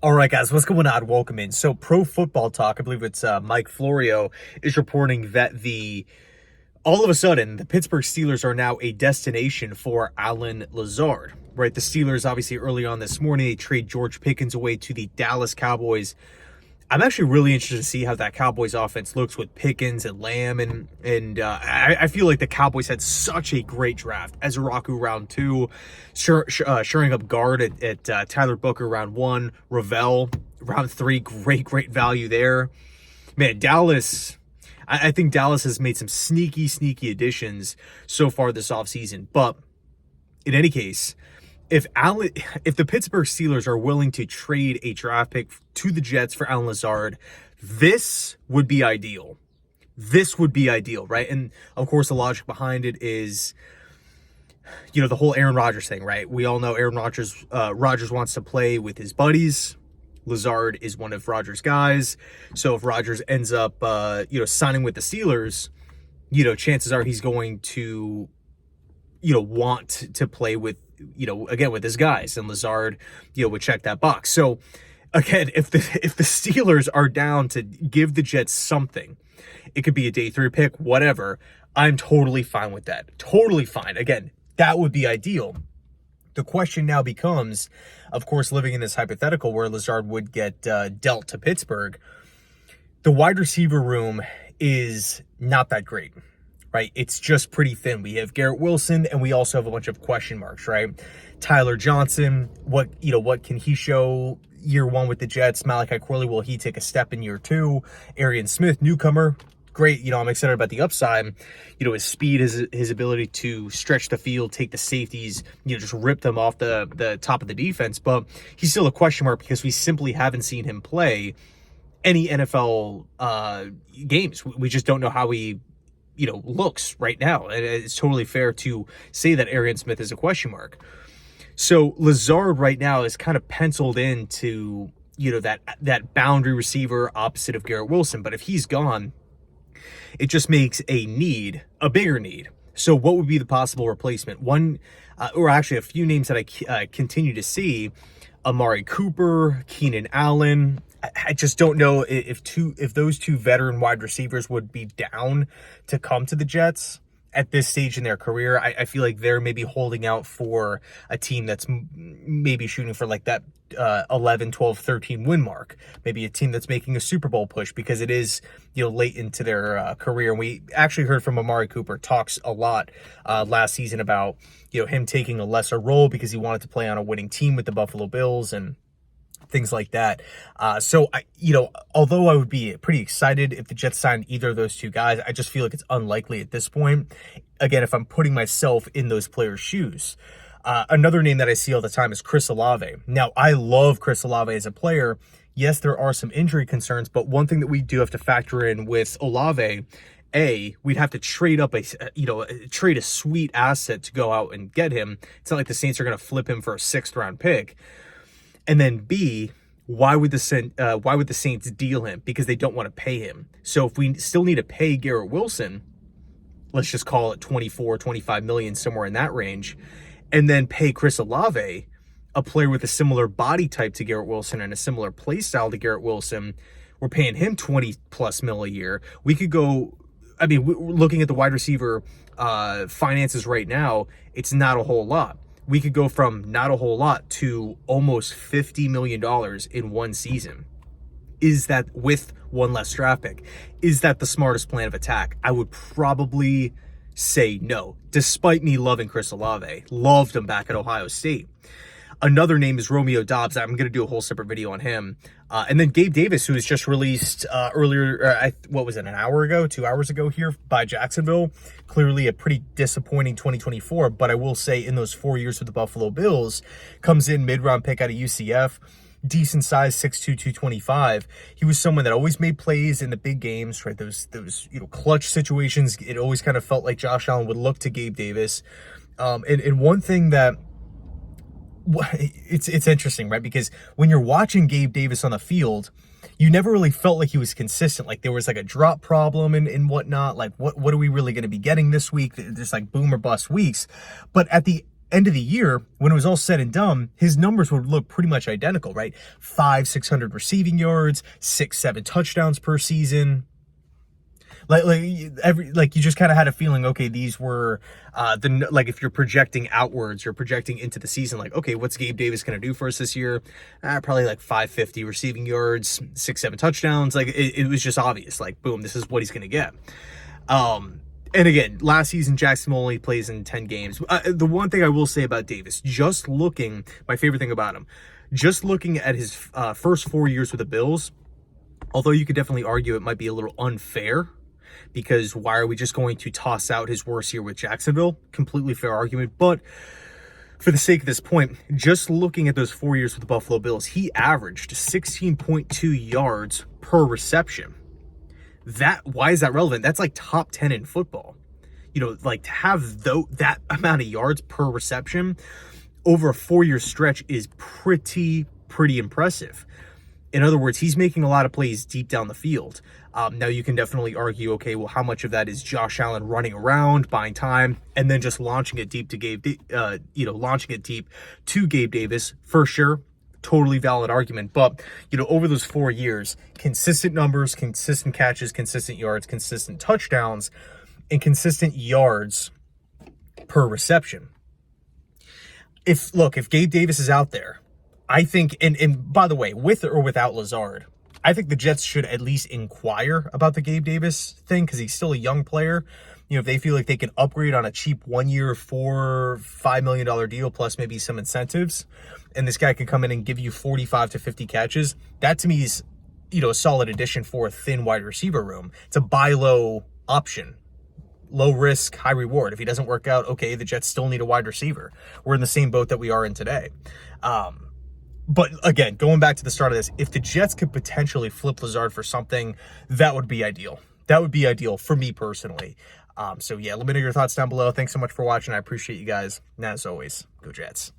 All right, guys, what's going on? Welcome in. So, Pro Football Talk, I believe it's Mike Florio, is reporting that all of a sudden, the Pittsburgh Steelers are now a destination for Allen Lazard, right? The Steelers, obviously, early on this morning, they trade George Pickens away to the Dallas Cowboys. I'm actually really interested to see how that Cowboys offense looks with Pickens and Lamb, and I feel like the Cowboys had such a great draft. Ezraku round 2, shoring up guard at Tyler Booker round 1, Ravel round 3, great value there. Man, Dallas, I think Dallas has made some sneaky additions so far this offseason, but in any case, if the Pittsburgh Steelers are willing to trade a draft pick to the Jets for Allen Lazard, this would be ideal. This would be ideal, right? And of course, the logic behind it is, the whole Aaron Rodgers thing, right? We all know Aaron Rodgers wants to play with his buddies. Lazard is one of Rodgers' guys. So if Rodgers ends up, signing with the Steelers, chances are he's going to, want to play with, again, with his guys, and Lazard, would check that box. So again, if the Steelers are down to give the Jets something, it could be a day 3 pick, whatever, I'm totally fine with that. Totally fine. Again, that would be ideal. The question now becomes, of course, living in this hypothetical where Lazard would get dealt to Pittsburgh, the wide receiver room is not that great. Right, it's just pretty thin. We have Garrett Wilson, and we also have a bunch of question marks, right? Tyler Johnson, what can he show year 1 with the Jets? Malachi Corley, will he take a step in year 2? Aryan Smith, newcomer, great. I'm excited about the upside. His speed, his ability to stretch the field, take the safeties, just rip them off the top of the defense. But he's still a question mark because we simply haven't seen him play any NFL games. We just don't know how he looks right now. And it's totally fair to say that Aryan Smith is a question mark. So Lazard right now is kind of penciled into, that boundary receiver opposite of Garrett Wilson. But if he's gone, it just makes a bigger need. So what would be the possible replacement? One, or actually a few names that I continue to see: Amari Cooper, Keenan Allen. I just don't know if those two veteran wide receivers would be down to come to the Jets at this stage in their career. I feel like they're maybe holding out for a team that's maybe shooting for like that 11, 12, 13 win mark. Maybe a team that's making a Super Bowl push because it is, late into their career. And we actually heard from Amari Cooper talks a lot last season about, him taking a lesser role because he wanted to play on a winning team with the Buffalo Bills and things like that. So, although I would be pretty excited if the Jets signed either of those two guys, I just feel like it's unlikely at this point. Again, if I'm putting myself in those players' shoes. Another name that I see all the time is Chris Olave. Now, I love Chris Olave as a player. Yes, there are some injury concerns, but one thing that we do have to factor in with Olave, we'd have to trade up trade a sweet asset to go out and get him. It's not like the Saints are going to flip him for a 6th round pick. And then B, why would the Saints deal him? Because they don't want to pay him. So if we still need to pay Garrett Wilson, let's just call it 24, 25 million, somewhere in that range, and then pay Chris Olave, a player with a similar body type to Garrett Wilson and a similar play style to Garrett Wilson, we're paying him 20 plus mil a year. We could go, we're looking at the wide receiver finances right now, it's not a whole lot. We could go from not a whole lot to almost $50 million in one season. Is that, with one less draft pick, is that the smartest plan of attack? I would probably say no, despite me loving Chris Olave. Loved him back at Ohio State. Another name is Romeo Doubs. I'm going to do a whole separate video on him. And then Gabe Davis, who was just released earlier, what was it, 2 hours ago here by Jacksonville. Clearly a pretty disappointing 2024, but I will say in those 4 years with the Buffalo Bills, comes in mid-round pick out of UCF, decent size, 6'2", 225. He was someone that always made plays in the big games, right? Those clutch situations, it always kind of felt like Josh Allen would look to Gabe Davis. And one thing that, it's interesting, right? Because when you're watching Gabe Davis on the field, you never really felt like he was consistent. Like there was like a drop problem and whatnot. Like what are we really going to be getting this week? There's like boom or bust weeks. But at the end of the year, when it was all said and done, his numbers would look pretty much identical, right? 600 receiving yards, 6-7 touchdowns per season. Like you just kind of had a feeling, okay, these were like if you're projecting outwards, you're projecting into the season, like, okay, what's Gabe Davis going to do for us this year? Probably like 550 receiving yards, 6-7 touchdowns. Like it was just obvious, like, boom, this is what he's going to get. And again, last season, Jacksonville only plays in 10 games. The one thing I will say about Davis, my favorite thing about him, just looking at his first 4 years with the Bills, although you could definitely argue it might be a little unfair, because why are we just going to toss out his worst year with Jacksonville? Completely fair argument. But for the sake of this point, just looking at those 4 years with the Buffalo Bills, he averaged 16.2 yards per reception. Why is that relevant? That's like top 10 in football. You know, like to have that amount of yards per reception over a 4-year stretch is pretty impressive. In other words, he's making a lot of plays deep down the field. Now you can definitely argue, okay, well, how much of that is Josh Allen running around, buying time, and then just launching it deep to Gabe Davis? For sure, totally valid argument. But over those 4 years, consistent numbers, consistent catches, consistent yards, consistent touchdowns, and consistent yards per reception. If Gabe Davis is out there, I think, and by the way, with or without Lazard, I think the Jets should at least inquire about the Gabe Davis thing, because he's still a young player. If they feel like they can upgrade on a cheap 1 year, $4-5 million deal, plus maybe some incentives, and this guy can come in and give you 45 to 50 catches, that to me is, a solid addition for a thin wide receiver room. It's a buy low option. Low risk, high reward. If he doesn't work out, okay, the Jets still need a wide receiver. We're in the same boat that we are in today. But again, going back to the start of this, if the Jets could potentially flip Lazard for something, that would be ideal. That would be ideal for me personally. So yeah, let me know your thoughts down below. Thanks so much for watching. I appreciate you guys. And as always, go Jets.